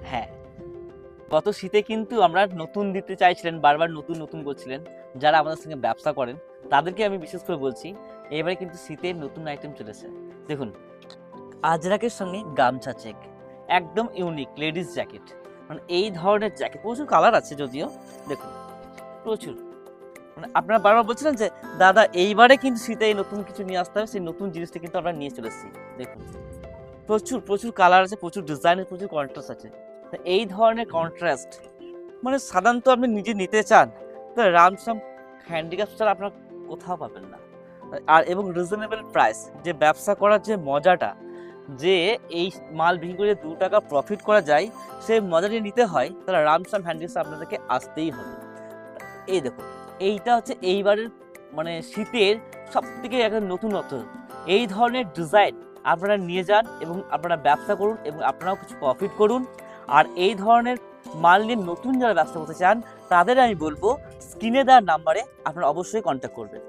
হ্যাঁ, গত শীতে কিন্তু আমরা নতুন দিতে চাইছিলেন, বারবার নতুন নতুন করছিলেন। যারা আমাদের সঙ্গে ব্যবসা করেন তাদেরকে আমি বিশেষ করে বলছি, এবারে কিন্তু শীতের নতুন আইটেম চলেছে। দেখুন, আজরাকের সঙ্গে গামছা চেক, একদম ইউনিক লেডিস জ্যাকেট। মানে এই ধরনের জ্যাকেট প্রচুর কালার আছে যদিও, দেখুন প্রচুর। মানে আপনারা বারবার বলছিলেন যে দাদা এইবারে কিন্তু শীতে এই নতুন কিছু নিয়ে আসতে হবে, সেই নতুন জিনিসটা কিন্তু আমরা নিয়ে চলে এসেছি। দেখুন প্রচুর প্রচুর কালার আছে, প্রচুর ডিজাইনের, প্রচুর কন্ট্রাস্ট আছে। তো এই ধরনের কন্ট্রাস্ট মানে সাধারণত আপনি নিজে নিতে চান তো রামসাম হ্যান্ডিক্রাফট ছাড়া আপনার কোথাও পাবেন না। আর এবং রিজনেবল প্রাইস, যে ব্যবসা করার যে মজাটা, যে এই মাল বিক্রি করে 2 টাকা প্রফিট করা যায়, সেই মজাটি নিতে হয় তাহলে রামসাম হ্যান্ডিক্রাফট আপনাদেরকে আসতেই হবে। এই দেখুন, এইটা হচ্ছে এইবারের মানে শীতের সব থেকে একটা নতুনত্ব। এই ধরনের ডিজাইন আপনারা নিয়ে যান এবং আপনারা ব্যবসা করুন এবং আপনারাও কিছু প্রফিট করুন। আর এই ধরনের মাল নিয়ে নতুন যারা ব্যবসা করতে চান তাদের আমি বলবো স্ক্রিনে দেওয়ার নাম্বারে আপনারা অবশ্যই কন্ট্যাক্ট করবেন।